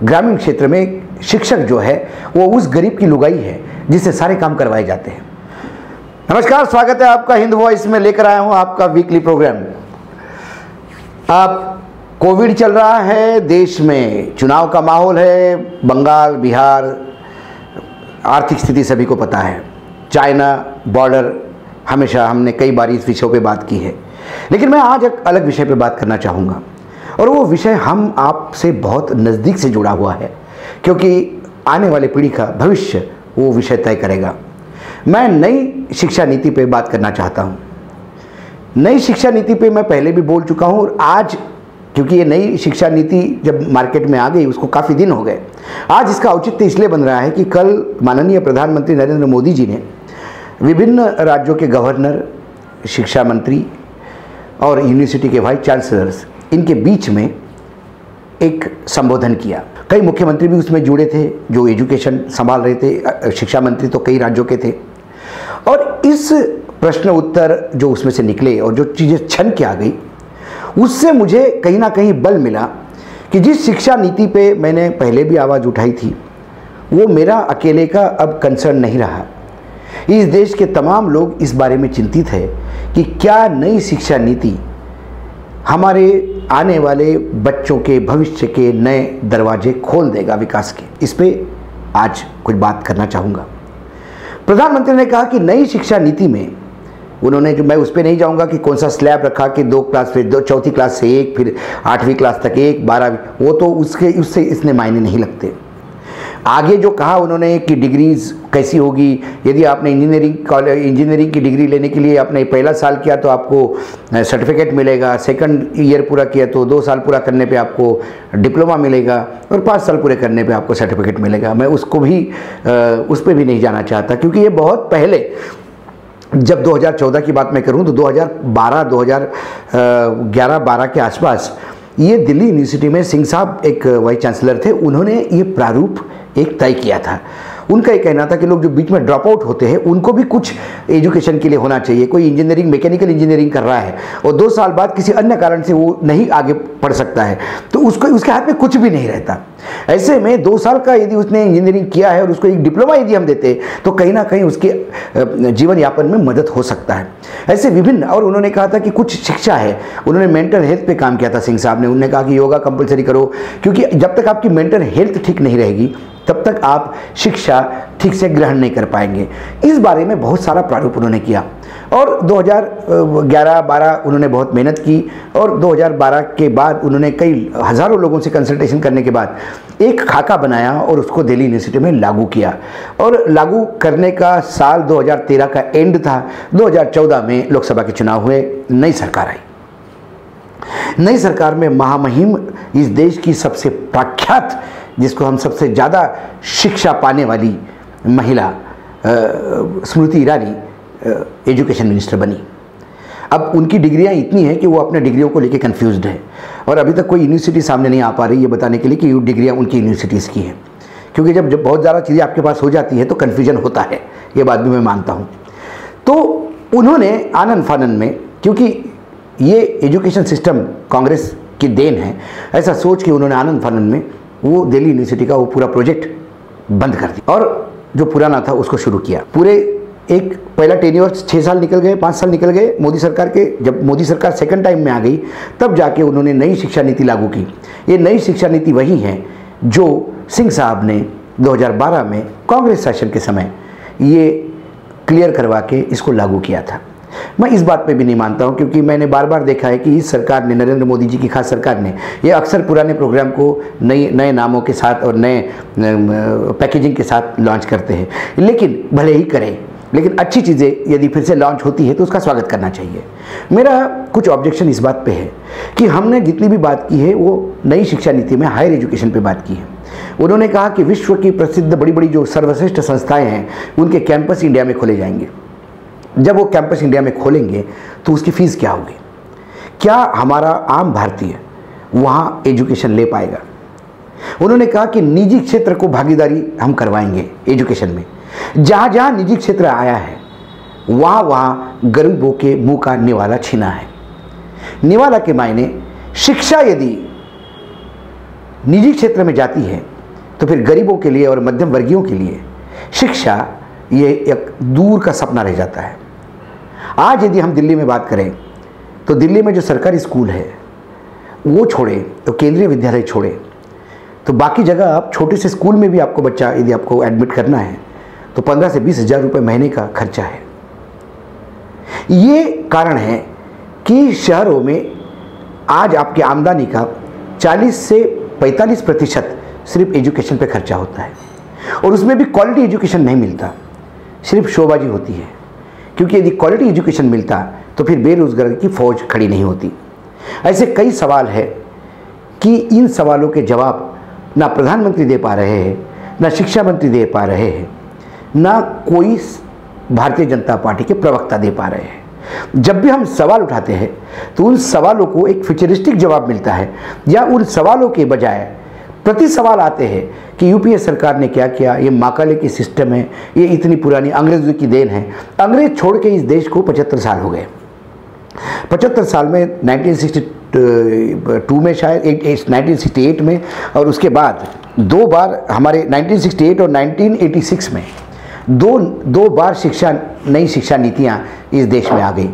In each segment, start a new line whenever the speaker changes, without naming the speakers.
ग्रामीण क्षेत्र में शिक्षक जो है वो उस गरीब की लुगाई है जिससे सारे काम करवाए जाते हैं। नमस्कार, स्वागत है आपका हिंद वॉइस में। लेकर आया हूं आपका वीकली प्रोग्राम। आप कोविड चल रहा है, देश में चुनाव का माहौल है, बंगाल, बिहार, आर्थिक स्थिति सभी को पता है, चाइना बॉर्डर, हमेशा हमने कई बार इस विषयों पे बात की है। लेकिन मैं आज एक अलग विषय पे बात करना चाहूँगा और वो विषय हम आपसे बहुत नज़दीक से जुड़ा हुआ है, क्योंकि आने वाली पीढ़ी का भविष्य वो विषय तय करेगा। मैं नई शिक्षा नीति पे बात करना चाहता हूँ। नई शिक्षा नीति पे मैं पहले भी बोल चुका हूँ और आज, क्योंकि ये नई शिक्षा नीति जब मार्केट में आ गई उसको काफ़ी दिन हो गए, आज इसका औचित्य इसलिए बन रहा है कि कल माननीय प्रधानमंत्री नरेंद्र मोदी जी ने विभिन्न राज्यों के गवर्नर, शिक्षा मंत्री और यूनिवर्सिटी के वाइस चांसलर्स, इनके बीच में एक संबोधन किया। कई मुख्यमंत्री भी उसमें जुड़े थे जो एजुकेशन संभाल रहे थे, शिक्षा मंत्री तो कई राज्यों के थे। और इस प्रश्न उत्तर जो उसमें से निकले और जो चीज़ें छन के आ गई, उससे मुझे कहीं ना कहीं बल मिला कि जिस शिक्षा नीति पे मैंने पहले भी आवाज़ उठाई थी वो मेरा अकेले का अब कंसर्न नहीं रहा। इस देश के तमाम लोग इस बारे में चिंतित है कि क्या नई शिक्षा नीति हमारे आने वाले बच्चों के भविष्य के नए दरवाजे खोल देगा विकास के। इस पे आज कुछ बात करना चाहूँगा। प्रधानमंत्री ने कहा कि नई शिक्षा नीति में उन्होंने, जो मैं उस पर नहीं जाऊँगा कि कौन सा स्लैब रखा कि 2 क्लास, फिर 2 चौथी क्लास से 1, फिर 8वीं क्लास तक 1, 12वीं, वो तो उससे इसने मायने नहीं लगते। आगे जो कहा उन्होंने कि डिग्रीज कैसी होगी, यदि आपने इंजीनियरिंग की डिग्री लेने के लिए आपने पहला साल किया तो आपको सर्टिफिकेट मिलेगा, सेकंड ईयर पूरा किया तो 2 साल पूरा करने पे आपको डिप्लोमा मिलेगा और 5 साल पूरे करने पे आपको सर्टिफिकेट मिलेगा। मैं उसको भी उस पर भी नहीं जाना चाहता, क्योंकि ये बहुत पहले, जब 2014 की बात मैं करूँ तो 2011-12 के आसपास ये दिल्ली यूनिवर्सिटी में सिंह साहब एक वाइस चांसलर थे, उन्होंने ये प्रारूप एक तय किया था। उनका ये कहना था कि लोग जो बीच में ड्रॉप आउट होते हैं उनको भी कुछ एजुकेशन के लिए होना चाहिए। कोई इंजीनियरिंग, मैकेनिकल इंजीनियरिंग कर रहा है और 2 साल बाद किसी अन्य कारण से वो नहीं आगे पढ़ सकता है तो उसके हाथ में कुछ भी नहीं रहता। ऐसे में 2 साल का यदि उसने इंजीनियरिंग किया है और उसको एक डिप्लोमा यदि हम देते तो कहीं ना कहीं उसके जीवन यापन में मदद हो सकता है। ऐसे विभिन्न, और उन्होंने कहा था कि कुछ शिक्षा है, उन्होंने मेंटल हेल्थ पे काम किया था सिंह साहब ने। उन्होंने कहा कि योगा कंपलसरी करो, क्योंकि जब तक आपकी मेंटल हेल्थ ठीक नहीं रहेगी तब तक आप शिक्षा ठीक से ग्रहण नहीं कर पाएंगे। इस बारे में बहुत सारा प्रारूप उन्होंने किया और 2011-12 उन्होंने बहुत मेहनत की और 2012 के बाद उन्होंने कई हज़ारों लोगों से कंसल्टेशन करने के बाद एक खाका बनाया और उसको दिल्ली यूनिवर्सिटी में लागू किया। और लागू करने का साल 2013 का एंड था। 2014 में लोकसभा के चुनाव हुए, नई सरकार आई। नई सरकार में महामहिम, इस देश की सबसे प्रख्यात, जिसको हम सबसे ज़्यादा शिक्षा पाने वाली महिला स्मृति ईरानी एजुकेशन मिनिस्टर बनी। अब उनकी डिग्रियां इतनी हैं कि वो अपने डिग्रियों को लेके कंफ्यूज्ड है और अभी तक कोई यूनिवर्सिटी सामने नहीं आ पा रही ये बताने के लिए कि ये डिग्रियां उनकी यूनिवर्सिटीज़ की हैं, क्योंकि जब बहुत ज़्यादा चीज़ें आपके पास हो जाती है तो कन्फ्यूजन होता है, ये बात भी मैं मानता हूँ। तो उन्होंने आनन फानन में, क्योंकि ये एजुकेशन सिस्टम कांग्रेस की देन है, ऐसा सोच के उन्होंने आनन फानन में वो दिल्ली यूनिवर्सिटी का वो पूरा प्रोजेक्ट बंद कर दिया और जो पुराना था उसको शुरू किया। पूरे एक पहला टेन्योर 6 साल निकल गए, 5 साल निकल गए मोदी सरकार के। जब मोदी सरकार सेकंड टाइम में आ गई तब जाके उन्होंने नई शिक्षा नीति लागू की। ये नई शिक्षा नीति वही है जो सिंह साहब ने 2012 में कांग्रेस शासन के समय ये क्लियर करवा के इसको लागू किया था। मैं इस बात पे भी नहीं मानता हूँ, क्योंकि मैंने बार बार देखा है कि इस सरकार ने, नरेंद्र मोदी जी की खास सरकार ने, ये अक्सर पुराने प्रोग्राम को नए नामों के साथ और नए पैकेजिंग के साथ लॉन्च करते हैं। लेकिन भले ही करें, लेकिन अच्छी चीज़ें यदि फिर से लॉन्च होती है तो उसका स्वागत करना चाहिए। मेरा कुछ ऑब्जेक्शन इस बात पे है कि हमने जितनी भी बात की है वो नई शिक्षा नीति में हायर एजुकेशन पे बात की है। उन्होंने कहा कि विश्व की प्रसिद्ध बड़ी बड़ी जो सर्वश्रेष्ठ संस्थाएँ हैं उनके कैंपस इंडिया में खोले जाएंगे। जब वो कैंपस इंडिया में खोलेंगे तो उसकी फ़ीस क्या होगी? क्या हमारा आम भारतीय वहाँ एजुकेशन ले पाएगा? उन्होंने कहा कि निजी क्षेत्र को भागीदारी हम करवाएंगे एजुकेशन में। जहाँ जहाँ निजी क्षेत्र आया है वहाँ वहाँ गरीबों के मुंह का निवाला छीना है। निवाला के मायने शिक्षा यदि निजी क्षेत्र में जाती है तो फिर गरीबों के लिए और मध्यम वर्गीयों के लिए शिक्षा ये एक दूर का सपना रह जाता है। आज यदि हम दिल्ली में बात करें तो दिल्ली में जो सरकारी स्कूल है वो छोड़े, तो केंद्रीय विद्यालय छोड़े, तो बाकी जगह आप छोटे से स्कूल में भी आपको बच्चा यदि आपको एडमिट करना है तो 15 से 20 हज़ार रुपये महीने का खर्चा है। ये कारण है कि शहरों में आज आपकी आमदनी का 40 से 45% सिर्फ एजुकेशन पे खर्चा होता है, और उसमें भी क्वालिटी एजुकेशन नहीं मिलता, सिर्फ शोबाजी होती है। क्योंकि यदि क्वालिटी एजुकेशन मिलता तो फिर बेरोजगारी की फौज खड़ी नहीं होती। ऐसे कई सवाल है कि इन सवालों के जवाब ना प्रधानमंत्री दे पा रहे हैं, ना शिक्षा मंत्री दे पा रहे हैं, ना कोई भारतीय जनता पार्टी के प्रवक्ता दे पा रहे हैं। जब भी हम सवाल उठाते हैं तो उन सवालों को एक फ्यूचरिस्टिक जवाब मिलता है, या उन सवालों के बजाय प्रति सवाल आते हैं कि यूपीए सरकार ने क्या किया, ये माकाले की सिस्टम है, ये इतनी पुरानी अंग्रेज़ों की देन है। अंग्रेज छोड़ के इस देश को 75 साल हो गए। 75 साल में 1962 में शायद 1968 में, और उसके बाद दो बार हमारे 1968 और 1986 में दो बार नई शिक्षा नीतियाँ इस देश में आ गई।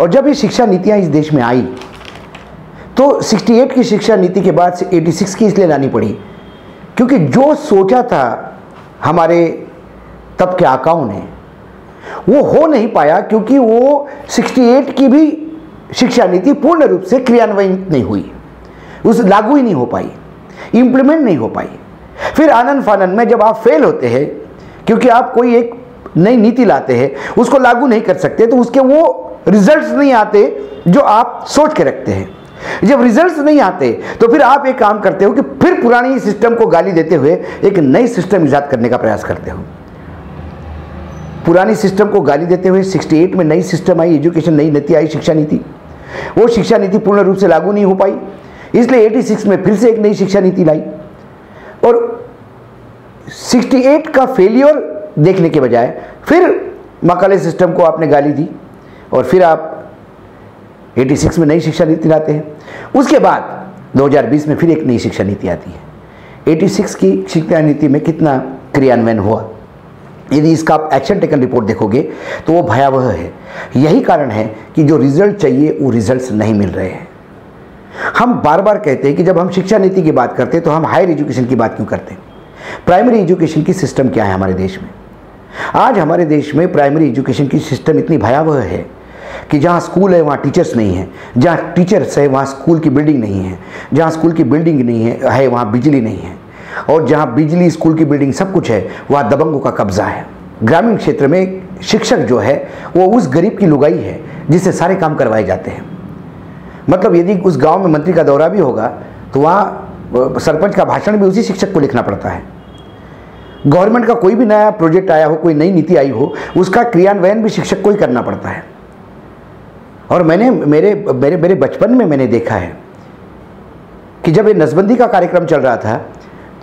और जब ये शिक्षा नीतियाँ इस देश में आई तो 68 की शिक्षा नीति के बाद से 86 की इसलिए लानी पड़ी क्योंकि जो सोचा था हमारे तब के आकाओं ने वो हो नहीं पाया, क्योंकि वो 68 की भी शिक्षा नीति पूर्ण रूप से क्रियान्वयन नहीं हुई, उस लागू ही नहीं हो पाई, इम्प्लीमेंट नहीं हो पाई। फिर आनंद फानन में जब आप फेल होते हैं क्योंकि आप कोई एक नई नीति लाते हैं, उसको लागू नहीं कर सकते, तो उसके वो रिजल्ट्स नहीं आते जो आप सोच के रखते हैं। जब रिजल्ट्स नहीं आते तो फिर आप एक काम करते हो कि फिर पुरानी सिस्टम को गाली देते हुए एक नई सिस्टम इजाद करने का प्रयास करते हो। पुरानी सिस्टम को गाली देते हुए 68 में नई सिस्टम आई, एजुकेशन नई नीति आई, शिक्षा नीति। वो शिक्षा नीति पूर्ण रूप से लागू नहीं हो पाई, इसलिए 86 में फिर से एक नई शिक्षा नीति लाई। और 68 का फेलियर देखने के बजाय फिर मकाले सिस्टम को आपने गाली दी, और फिर आप 86 में नई शिक्षा नीति लाते हैं। उसके बाद 2020 में फिर एक नई शिक्षा नीति आती है। 86 की शिक्षा नीति में कितना क्रियान्वयन हुआ, यदि इसका आप एक्शन टेकन रिपोर्ट देखोगे तो वो भयावह है। यही कारण है कि जो रिजल्ट चाहिए वो रिजल्ट्स नहीं मिल रहे हैं। हम बार बार कहते हैं कि जब हम शिक्षा नीति की बात करते हैं तो हम हायर एजुकेशन की बात क्यों करते हैं। प्राइमरी एजुकेशन की सिस्टम क्या है हमारे देश में? आज हमारे देश में प्राइमरी एजुकेशन की सिस्टम इतनी भयावह है कि जहाँ स्कूल है वहाँ टीचर्स नहीं है, जहाँ टीचर्स है वहाँ स्कूल की बिल्डिंग नहीं है, जहाँ स्कूल की बिल्डिंग नहीं है वहाँ बिजली नहीं है, और जहाँ बिजली, स्कूल की बिल्डिंग सब कुछ है वहाँ दबंगों का कब्जा है। ग्रामीण क्षेत्र में शिक्षक जो है वो उस गरीब की लुगाई है जिससे सारे काम करवाए जाते हैं। मतलब यदि उस गांव में मंत्री का दौरा भी होगा तो वहाँ सरपंच का भाषण भी उसी शिक्षक को लिखना पड़ता है। गवर्नमेंट का कोई भी नया प्रोजेक्ट आया हो, कोई नई नीति आई हो, उसका क्रियान्वयन भी शिक्षक को ही करना पड़ता है। और मैंने मेरे बचपन में मैंने देखा है कि जब ये नसबंदी का कार्यक्रम चल रहा था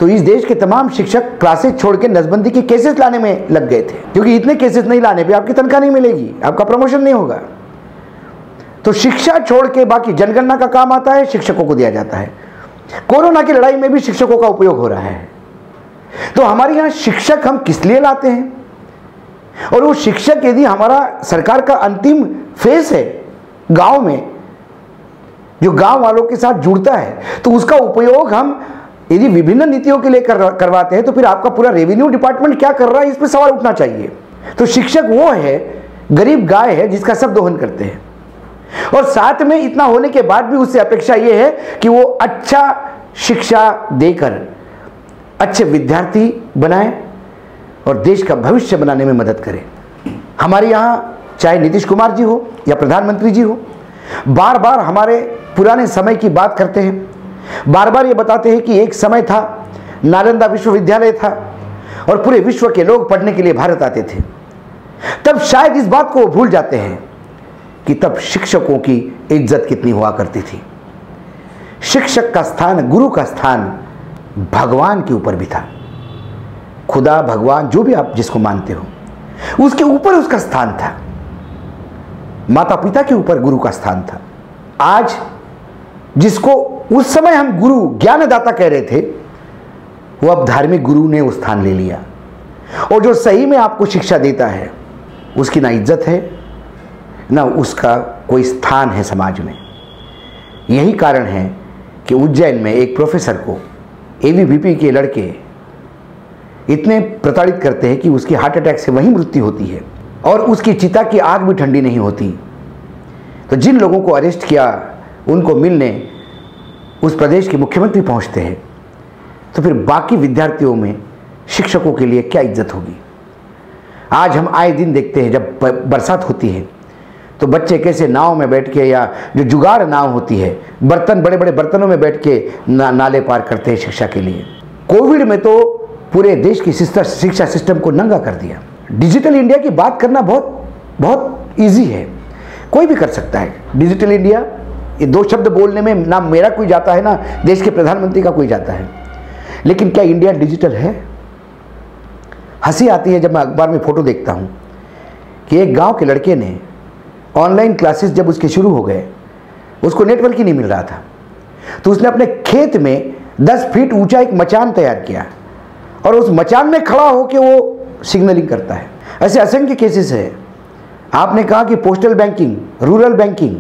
तो इस देश के तमाम शिक्षक क्लासेस छोड़ के नसबंदी के केसेस लाने में लग गए थे, क्योंकि इतने केसेस नहीं लाने पे आपकी तनख्वाह नहीं मिलेगी, आपका प्रमोशन नहीं होगा। तो शिक्षा छोड़ के बाकी जनगणना का काम आता है, शिक्षकों को दिया जाता है। कोरोना की लड़ाई में भी शिक्षकों का उपयोग हो रहा है। तो हमारे यहाँ शिक्षक हम किस लिए लाते हैं? और वो शिक्षक यदि हमारा सरकार का अंतिम फेस है गांव में, जो गांव वालों के साथ जुड़ता है, तो उसका उपयोग हम यदि विभिन्न नीतियों के लिए करवाते हैं तो फिर आपका पूरा रेवेन्यू डिपार्टमेंट क्या कर रहा है, इस पर सवाल उठना चाहिए। तो शिक्षक वो है, गरीब गाय है जिसका सब दोहन करते हैं, और साथ में इतना होने के बाद भी उससे अपेक्षा ये है कि वो अच्छा शिक्षा देकर अच्छे विद्यार्थी बनाए और देश का भविष्य बनाने में मदद करे। हमारे यहाँ चाहे नीतीश कुमार जी हो या प्रधानमंत्री जी हो, बार बार हमारे पुराने समय की बात करते हैं, बार बार ये बताते हैं कि एक समय था, नालंदा विश्वविद्यालय था और पूरे विश्व के लोग पढ़ने के लिए भारत आते थे। तब शायद इस बात को भूल जाते हैं कि तब शिक्षकों की इज्जत कितनी हुआ करती थी। शिक्षक का स्थान, गुरु का स्थान भगवान के ऊपर भी था। खुदा, भगवान, जो भी आप जिसको मानते हो, उसके ऊपर उसका स्थान था। माता पिता के ऊपर गुरु का स्थान था। आज जिसको उस समय हम गुरु, ज्ञानदाता कह रहे थे, वो अब धार्मिक गुरु ने वो स्थान ले लिया। और जो सही में आपको शिक्षा देता है उसकी ना इज्जत है ना उसका कोई स्थान है समाज में। यही कारण है कि उज्जैन में एक प्रोफेसर को एबीवीपी के लड़के इतने प्रताड़ित करते हैं कि उसकी हार्ट अटैक से वहीं मृत्यु होती है और उसकी चिता की आग भी ठंडी नहीं होती। तो जिन लोगों को अरेस्ट किया उनको मिलने उस प्रदेश के मुख्यमंत्री पहुंचते हैं, तो फिर बाकी विद्यार्थियों में शिक्षकों के लिए क्या इज्जत होगी। आज हम आए दिन देखते हैं जब बरसात होती है तो बच्चे कैसे नाव में बैठ के, या जो जुगाड़ नाव होती है, बर्तन बड़े बड़े बर्तनों में बैठ के नाले पार करते हैं शिक्षा के लिए। कोविड में तो पूरे देश की शिक्षा सिस्टम को नंगा कर दिया। डिजिटल इंडिया की बात करना बहुत बहुत ईजी है, कोई भी कर सकता है। डिजिटल इंडिया, ये दो शब्द बोलने में ना मेरा कोई जाता है ना देश के प्रधानमंत्री का कोई जाता है, लेकिन क्या इंडिया डिजिटल है? हंसी आती है जब मैं अखबार में फोटो देखता हूँ कि एक गांव के लड़के ने ऑनलाइन क्लासेस जब उसके शुरू हो गए, उसको नेटवर्क ही नहीं मिल रहा था, तो उसने अपने खेत में 10 फीट ऊंचा एक मचान तैयार किया और उस मचान में खड़ा होकर वो सिग्नलिंग करता है। ऐसे असंख्य केसेस है। आपने कहा कि पोस्टल बैंकिंग, रूरल बैंकिंग,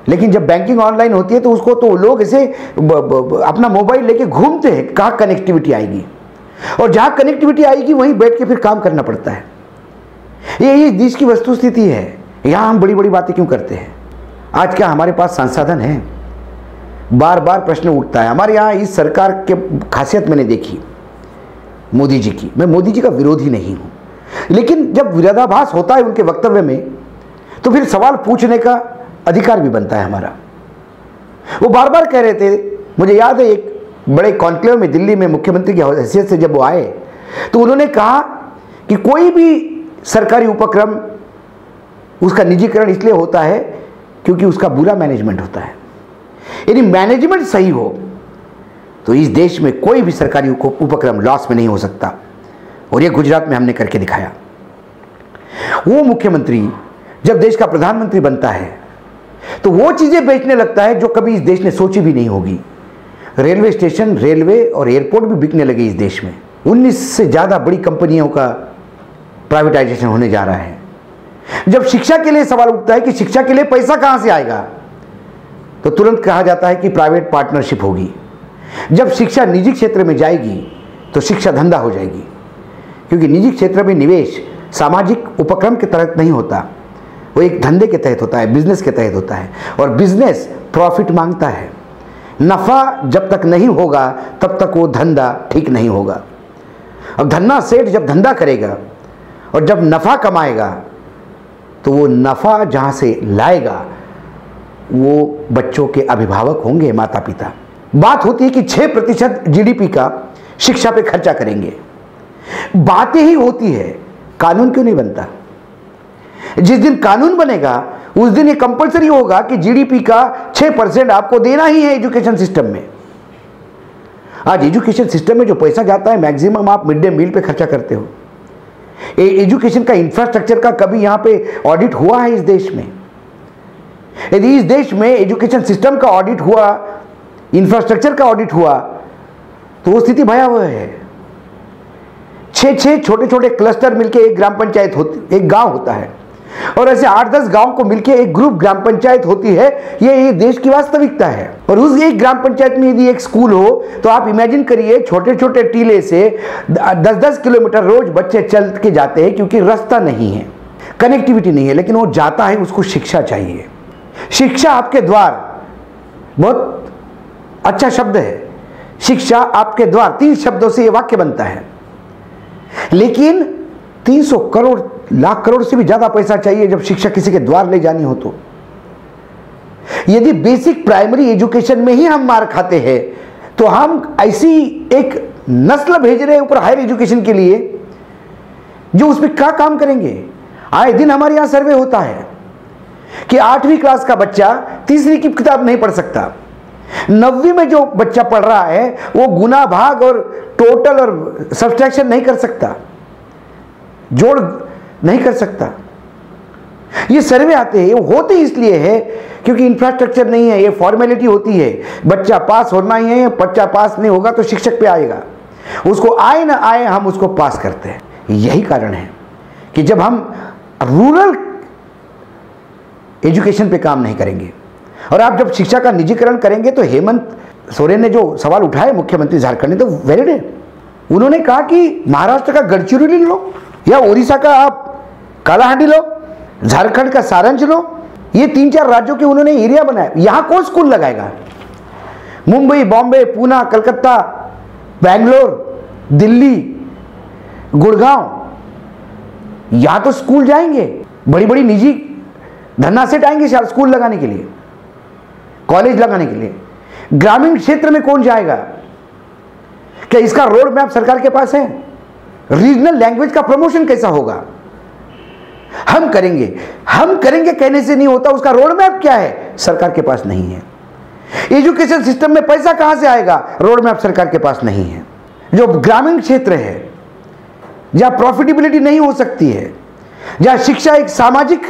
लेकिन जब बैंकिंग ऑनलाइन होती है तो उसको तो लोग ऐसे अपना मोबाइल लेके घूमते हैं, कहाँ कनेक्टिविटी आएगी, और जहाँ कनेक्टिविटी आएगी वहीं बैठ के फिर काम करना पड़ता है। ये देश की वस्तुस्थिति है। यहाँ हम बड़ी बड़ी बातें क्यों करते हैं? आज क्या हमारे पास संसाधन है? बार बार प्रश्न उठता है। हमारे यहाँ इस सरकार के खासियत मैंने देखी मोदी जी की। मैं मोदी जी का विरोधी नहीं हूँ, लेकिन जब विरोधाभास होता है उनके वक्तव्य में तो फिर सवाल पूछने का अधिकार भी बनता है हमारा। वो बार बार कह रहे थे, मुझे याद है एक बड़े कॉन्क्लेव में दिल्ली में मुख्यमंत्री की हैसियत से जब वो आए तो उन्होंने कहा कि कोई भी सरकारी उपक्रम उसका निजीकरण इसलिए होता है क्योंकि उसका बुरा मैनेजमेंट होता है। यदि मैनेजमेंट सही हो तो इस देश में कोई भी सरकारी उपक्रम लॉस में नहीं हो सकता, और ये गुजरात में हमने करके दिखाया। वो मुख्यमंत्री जब देश का प्रधानमंत्री बनता है तो वो चीजें बेचने लगता है जो कभी इस देश ने सोची भी नहीं होगी। रेलवे स्टेशन, रेलवे और एयरपोर्ट भी बिकने लगे इस देश में। 19 से ज्यादा बड़ी कंपनियों का प्राइवेटाइजेशन होने जा रहा है। जब शिक्षा के लिए सवाल उठता है कि शिक्षा के लिए पैसा कहां से आएगा, तो तुरंत कहा जाता है कि प्राइवेट पार्टनरशिप होगी। जब शिक्षा निजी क्षेत्र में जाएगी तो शिक्षा धंधा हो जाएगी, क्योंकि निजी क्षेत्र में निवेश सामाजिक उपक्रम के तहत नहीं होता, वो एक धंधे के तहत होता है, बिजनेस के तहत होता है, और बिजनेस प्रॉफिट मांगता है। नफा जब तक नहीं होगा तब तक वो धंधा ठीक नहीं होगा। अब धन्ना सेठ जब धंधा करेगा और जब नफा कमाएगा तो वो नफा जहां से लाएगा वो बच्चों के अभिभावक होंगे, माता पिता। बात होती है कि 6% जीडीपी का शिक्षा पे खर्चा करेंगे। बातें ही होती है, कानून क्यों नहीं बनता? जिस दिन कानून बनेगा उस दिन ये कंपलसरी होगा कि जीडीपी का 6% आपको देना ही है एजुकेशन सिस्टम में। आज एजुकेशन सिस्टम में जो पैसा जाता है मैक्सिमम आप मिड डे मील पे खर्चा करते हो। एजुकेशन का इंफ्रास्ट्रक्चर का कभी यहां पे ऑडिट हुआ है इस देश में? यदि इस देश में एजुकेशन सिस्टम का ऑडिट हुआ, इंफ्रास्ट्रक्चर का ऑडिट हुआ, तो वो स्थिति भयावह है। 6 छोटे छोटे क्लस्टर मिलके एक ग्राम पंचायत होती, एक गांव होता है, और ऐसे 8-10 गांव को मिलके एक ग्रुप ग्राम पंचायत होती है। ये देश की वास्तविकता है। और उस एक ग्राम पंचायत में यदि एक स्कूल हो तो आप इमेजिन करिए, छोटे छोटे टीले से 10-10 किलोमीटर रोज बच्चे चल के जाते हैं, क्योंकि रास्ता नहीं है, कनेक्टिविटी नहीं है, लेकिन वो जाता है, उसको शिक्षा चाहिए। शिक्षा आपके द्वार, बहुत अच्छा शब्द है, शिक्षा आपके द्वार। 3 शब्दों से ये वाक्य बनता है, लेकिन 300 करोड़ लाख करोड़ से भी ज्यादा पैसा चाहिए जब शिक्षा किसी के द्वार ले जानी हो तो। यदि बेसिक प्राइमरी एजुकेशन में ही हम मार खाते हैं तो हम ऐसी एक नस्ल भेज रहे हैं ऊपर हायर एजुकेशन के लिए जो उसमें क्या काम करेंगे। आए दिन हमारे यहां सर्वे होता है कि 8वीं क्लास का बच्चा 3री की किताब नहीं पढ़ सकता, 9वीं में जो बच्चा पढ़ रहा है वो गुना भाग और टोटल और सब्सट्रैक्शन नहीं कर सकता, जोड़ नहीं कर सकता। ये सर्वे आते हैं, वो होते इसलिए है क्योंकि इंफ्रास्ट्रक्चर नहीं है, ये फॉर्मेलिटी होती है, बच्चा पास होना ही है, बच्चा पास नहीं होगा तो शिक्षक पे आएगा, उसको आए ना आए हम उसको पास करते हैं। यही कारण है कि जब हम रूरल एजुकेशन पे काम नहीं करेंगे और आप जब शिक्षा का निजीकरण करेंगे, तो हेमंत सोरेन ने जो सवाल उठाए मुख्यमंत्री झारखंड ने, तो वैलिड है। उन्होंने कहा कि महाराष्ट्र का गढ़चिरौली लो या उड़ीसा का आप कालाहांडी लो, झारखंड का सारंज लो, ये 3-4 राज्यों के उन्होंने एरिया बनाए, यहां कौन स्कूल लगाएगा? मुंबई, बॉम्बे, पूना, कलकत्ता, बैंगलोर, दिल्ली, गुड़गांव, यहां तो स्कूल जाएंगे, बड़ी बड़ी निजी धन्नासेट आएंगे स्कूल लगाने के लिए, कॉलेज लगाने के लिए। ग्रामीण क्षेत्र में कौन जाएगा? क्या इसका रोड मैप सरकार के पास है? रीजनल लैंग्वेज का प्रमोशन कैसा होगा? हम करेंगे कहने से नहीं होता, उसका रोड मैप क्या है? सरकार के पास नहीं है। एजुकेशन सिस्टम में पैसा कहां से आएगा? रोड मैप सरकार के पास नहीं है। जो ग्रामीण क्षेत्र है, जहां प्रॉफिटेबिलिटी नहीं हो सकती है, जहां शिक्षा एक सामाजिक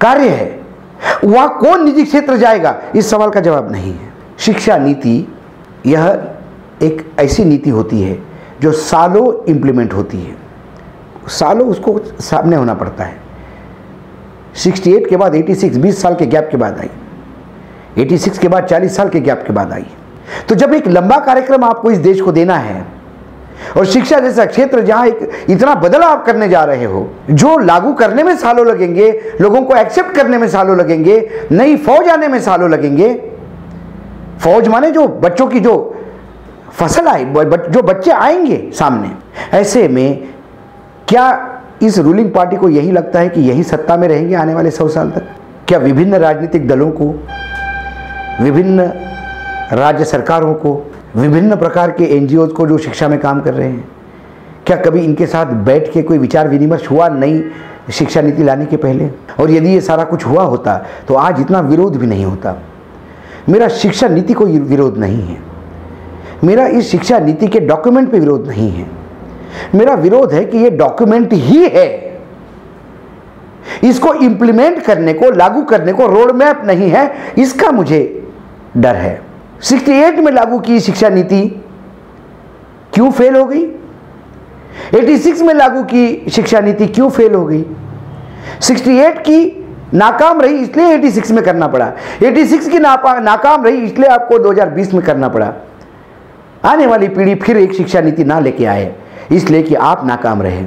कार्य है, वहां कौन निजी क्षेत्र जाएगा? इस सवाल का जवाब नहीं है। शिक्षा नीति यह एक ऐसी नीति होती है जो सालों इंप्लीमेंट होती है, सालों उसको सामने होना पड़ता है। 68 के बाद 86, 20 साल के गैप के बाद आई, 86 के बाद 40 साल के गैप के बाद आई। तो जब एक लंबा कार्यक्रम आपको इस देश को देना है और शिक्षा जैसा क्षेत्र जहां एक इतना बदलाव करने जा रहे हो, जो लागू करने में सालों लगेंगे, लोगों को एक्सेप्ट करने में सालों लगेंगे, नई फौज आने में सालों लगेंगे। फौज माने जो बच्चों की जो फसल आई, जो बच्चे आएंगे सामने। ऐसे में क्या इस रूलिंग पार्टी को यही लगता है कि यही सत्ता में रहेंगे आने वाले 100 साल तक? क्या विभिन्न राजनीतिक दलों को, विभिन्न राज्य सरकारों को, विभिन्न प्रकार के एनजीओ को जो शिक्षा में काम कर रहे हैं, क्या कभी इनके साथ बैठ के कोई विचार विनिमय हुआ नई शिक्षा नीति लाने के पहले? और यदि ये सारा कुछ हुआ होता तो आज इतना विरोध भी नहीं होता। मेरा शिक्षा नीति को विरोध नहीं है, मेरा इस शिक्षा नीति के डॉक्यूमेंट पे विरोध नहीं है, मेरा विरोध है कि ये डॉक्यूमेंट ही है, इसको इंप्लीमेंट करने को, लागू करने को रोड मैप नहीं है, इसका मुझे डर है। 68 में लागू की शिक्षा नीति क्यों फेल हो गई? 86 में लागू की शिक्षा नीति क्यों फेल हो गई? 68 की नाकाम रही इसलिए 86 में करना पड़ा, 86 की नाकाम रही इसलिए आपको 2020 में करना पड़ा। आने वाली पीढ़ी फिर एक शिक्षा नीति ना लेके आए इसलिए कि आप नाकाम रहे।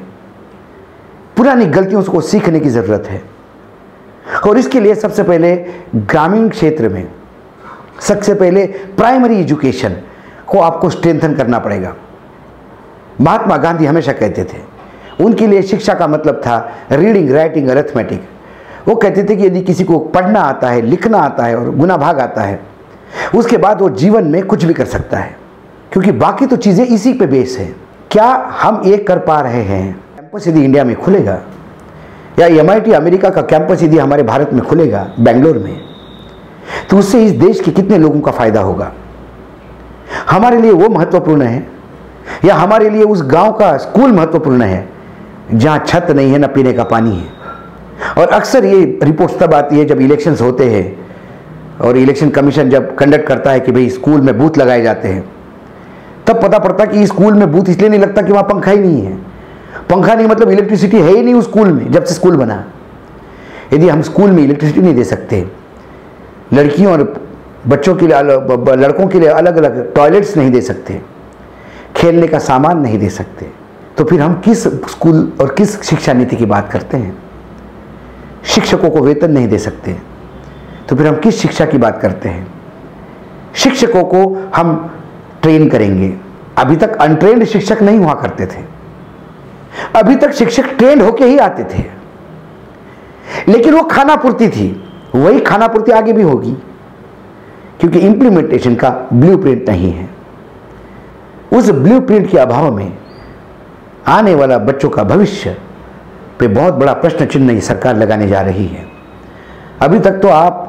पुरानी गलतियों को सीखने की जरूरत है और इसके लिए सबसे पहले ग्रामीण क्षेत्र में, सबसे पहले प्राइमरी एजुकेशन को आपको स्ट्रेंथन करना पड़ेगा। महात्मा गांधी हमेशा कहते थे, उनके लिए शिक्षा का मतलब था रीडिंग, राइटिंग, अरिथमेटिक। वो कहते थे कि यदि किसी को पढ़ना आता है, लिखना आता है और गुना भाग आता है, उसके बाद वो जीवन में कुछ भी कर सकता है, क्योंकि बाकी तो चीज़ें इसी पे बेस है। क्या हम ये कर पा रहे हैं? कैंपस यदि इंडिया में खुलेगा या MIT अमेरिका का कैंपस यदि हमारे भारत में खुलेगा, बेंगलोर में, तो उससे इस देश के कितने लोगों का फायदा होगा? हमारे लिए वो महत्वपूर्ण है या हमारे लिए उस गांव का स्कूल महत्वपूर्ण है जहां छत नहीं है, न पीने का पानी है? और अक्सर ये रिपोर्ट्स तब आती है जब इलेक्शंस होते हैं और इलेक्शन कमीशन जब कंडक्ट करता है कि भाई स्कूल में बूथ लगाए जाते हैं, तब पता पड़ता कि स्कूल में बूथ इसलिए नहीं लगता कि वहाँ पंखा ही नहीं है। पंखा नहीं मतलब इलेक्ट्रिसिटी है ही नहीं उस स्कूल में जब से स्कूल बना। यदि हम स्कूल में इलेक्ट्रिसिटी नहीं दे सकते, लड़कियों और बच्चों के लिए, लड़कों के लिए अलग अलग टॉयलेट्स नहीं दे सकते, खेलने का सामान नहीं दे सकते, तो फिर हम किस स्कूल और किस शिक्षा नीति की बात करते हैं? शिक्षकों को वेतन नहीं दे सकते तो फिर हम किस शिक्षा की बात करते हैं? शिक्षकों को हम ट्रेन करेंगे। अभी तक अनट्रेन्ड शिक्षक नहीं हुआ करते थे, अभी तक शिक्षक ट्रेंड होके ही आते थे, लेकिन वो खानापूर्ति थी, वही खानापूर्ति आगे भी होगी, क्योंकि इंप्लीमेंटेशन का ब्लूप्रिंट नहीं है। उस ब्लूप्रिंट के अभाव में आने वाला बच्चों का भविष्य पे बहुत बड़ा प्रश्न चिन्ह ये सरकार लगाने जा रही है। अभी तक तो आप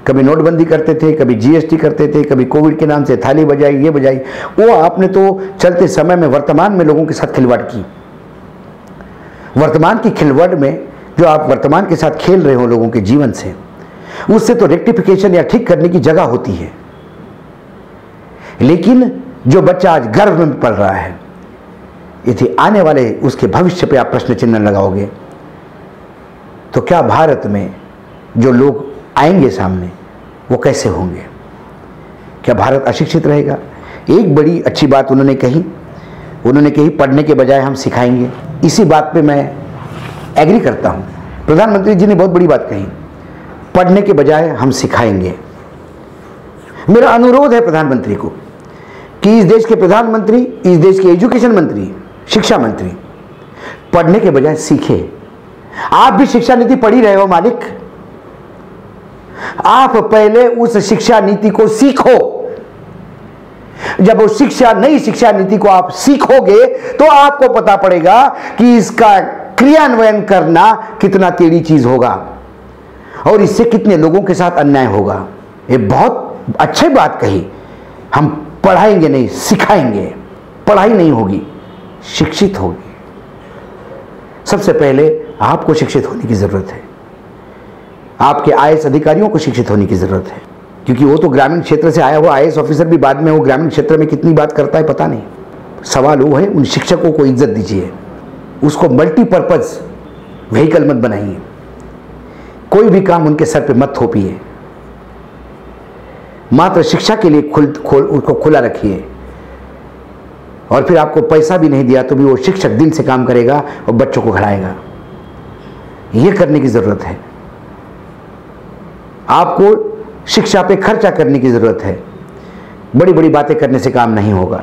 कभी नोटबंदी करते थे, कभी GST करते थे, कभी कोविड के नाम से थाली बजाई, ये बजाई, वो आपने तो चलते समय में वर्तमान में लोगों के साथ खिलवाड़ की। वर्तमान की खिलवाड़ में जो आप वर्तमान के साथ खेल रहे हो लोगों के जीवन से, उससे तो रेक्टिफिकेशन या ठीक करने की जगह होती है। लेकिन जो बच्चा आज गर्भ में पल रहा है, यदि आने वाले उसके भविष्य पे आप प्रश्न चिन्ह लगाओगे तो क्या भारत में जो लोग आएंगे सामने वो कैसे होंगे? क्या भारत अशिक्षित रहेगा? एक बड़ी अच्छी बात उन्होंने कही पढ़ने के बजाय हम सिखाएंगे। इसी बात पे मैं एग्री करता हूं। प्रधानमंत्री जी ने बहुत बड़ी बात कही, पढ़ने के बजाय हम सिखाएंगे। मेरा अनुरोध है प्रधानमंत्री को कि इस देश के प्रधानमंत्री, इस देश के एजुकेशन मंत्री, शिक्षा मंत्री पढ़ने के बजाय सीखे। आप भी शिक्षा नीति पढ़ी रहे हो मालिक, आप पहले उस शिक्षा नीति को सीखो। जब वो नई शिक्षा नीति को आप सीखोगे तो आपको पता पड़ेगा कि इसका क्रियान्वयन करना कितना टेढ़ी चीज होगा और इससे कितने लोगों के साथ अन्याय होगा। ये बहुत अच्छी बात कही, हम पढ़ाएंगे नहीं सिखाएंगे। पढ़ाई नहीं होगी, शिक्षित होगी। सबसे पहले आपको शिक्षित होने की जरूरत है, आपके आईएएस अधिकारियों को शिक्षित होने की जरूरत है, क्योंकि वो तो ग्रामीण क्षेत्र से आया हुआ आईएएस ऑफिसर भी बाद में वो ग्रामीण क्षेत्र में कितनी बात करता है पता नहीं। सवाल वो है, उन शिक्षकों को इज्जत दीजिए, उसको मल्टीपर्पज व्हीकल मत बनाइए, कोई भी काम उनके सर पे मत थोपिए, मात्र शिक्षा के लिए उसको खुला रखिए। और फिर आपको पैसा भी नहीं दिया तो भी वो शिक्षक दिल से काम करेगा और बच्चों को खिलाएगा। ये करने की जरूरत है। आपको शिक्षा पे खर्चा करने की जरूरत है। बड़ी बड़ी बातें करने से काम नहीं होगा,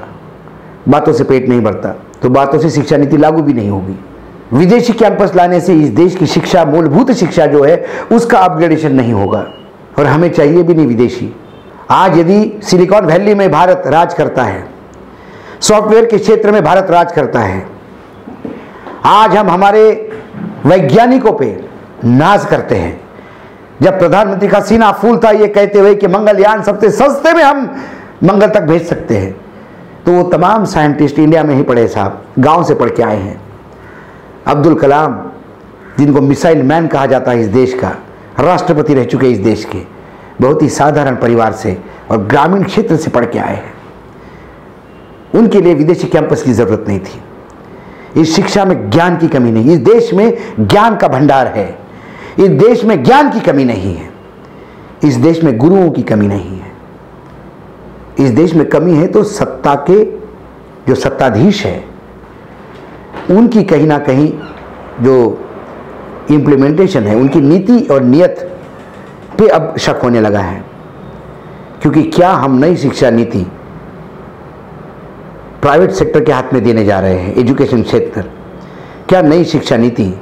बातों से पेट नहीं भरता, तो बातों से शिक्षा नीति लागू भी नहीं होगी। विदेशी कैंपस लाने से इस देश की शिक्षा, मूलभूत शिक्षा जो है उसका अपग्रेडेशन नहीं होगा, और हमें चाहिए भी नहीं विदेशी। आज यदि सिलिकॉन वैली में भारत राज करता है, सॉफ्टवेयर के क्षेत्र में भारत राज करता है, आज हम हमारे वैज्ञानिकों पे नाज करते हैं। जब प्रधानमंत्री का सीना फूलता ये कहते हुए कि मंगलयान सबसे सस्ते में हम मंगल तक भेज सकते हैं, तो वो तमाम साइंटिस्ट इंडिया में ही पढ़े साहब, गांव से पढ़ के आए हैं। अब्दुल कलाम, जिनको मिसाइल मैन कहा जाता है इस देश का, राष्ट्रपति रह चुके इस देश के, बहुत ही साधारण परिवार से और ग्रामीण क्षेत्र से पढ़ के आए हैं। उनके लिए विदेशी कैंपस की जरूरत नहीं थी। इस शिक्षा में ज्ञान की कमी नहीं, इस देश में ज्ञान का भंडार है, इस देश में ज्ञान की कमी नहीं है, इस देश में गुरुओं की कमी नहीं है। इस देश में कमी है तो सत्ता के जो सत्ताधीश है उनकी कहीं ना कहीं जो इम्प्लीमेंटेशन है, उनकी नीति और नियत पे अब शक होने लगा है। क्योंकि क्या हम नई शिक्षा नीति प्राइवेट सेक्टर के हाथ में देने जा रहे हैं? एजुकेशन क्षेत्र, क्या नई शिक्षा नीति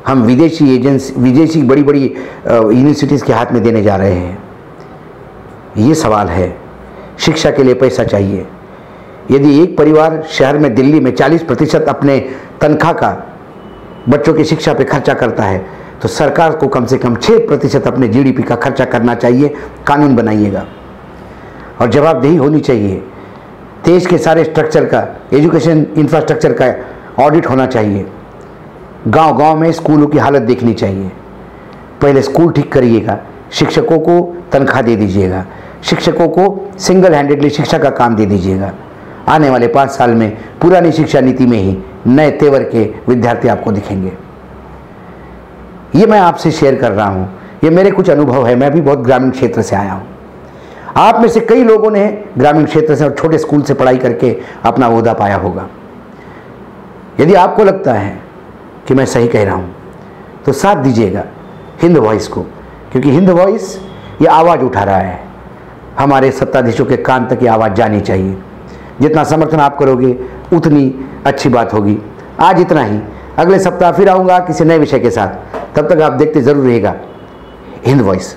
हम विदेशी बड़ी बड़ी यूनिवर्सिटीज़ के हाथ में देने जा रहे हैं? ये सवाल है। शिक्षा के लिए पैसा चाहिए। यदि एक परिवार शहर में, दिल्ली में 40% अपने तनख्वाह का बच्चों की शिक्षा पे खर्चा करता है, तो सरकार को कम से कम 6% अपने जीडीपी का खर्चा करना चाहिए। कानून बनाइएगा और जवाबदेही होनी चाहिए। देश के सारे स्ट्रक्चर का, एजुकेशन इंफ्रास्ट्रक्चर का ऑडिट होना चाहिए। गांव गांव में स्कूलों की हालत देखनी चाहिए। पहले स्कूल ठीक करिएगा, शिक्षकों को तनख्वाह दे दीजिएगा, शिक्षकों को सिंगल हैंडेडली शिक्षा का काम दे दीजिएगा। आने वाले 5 साल में पुरानी शिक्षा नीति में ही नए तेवर के विद्यार्थी आपको दिखेंगे। ये मैं आपसे शेयर कर रहा हूँ, ये मेरे कुछ अनुभव है। मैं भी बहुत ग्रामीण क्षेत्र से आया हूँ। आप में से कई लोगों ने ग्रामीण क्षेत्र से और छोटे स्कूल से पढ़ाई करके अपना ओहदा पाया होगा। यदि आपको लगता है कि मैं सही कह रहा हूँ तो साथ दीजिएगा हिंद वॉइस को, क्योंकि हिंद वॉइस ये आवाज़ उठा रहा है। हमारे सत्ताधीशों के कान तक ये आवाज़ जानी चाहिए। जितना समर्थन आप करोगे उतनी अच्छी बात होगी। आज इतना ही, अगले सप्ताह फिर आऊँगा किसी नए विषय के साथ। तब तक आप देखते ज़रूर रहिएगा हिंद वॉइस।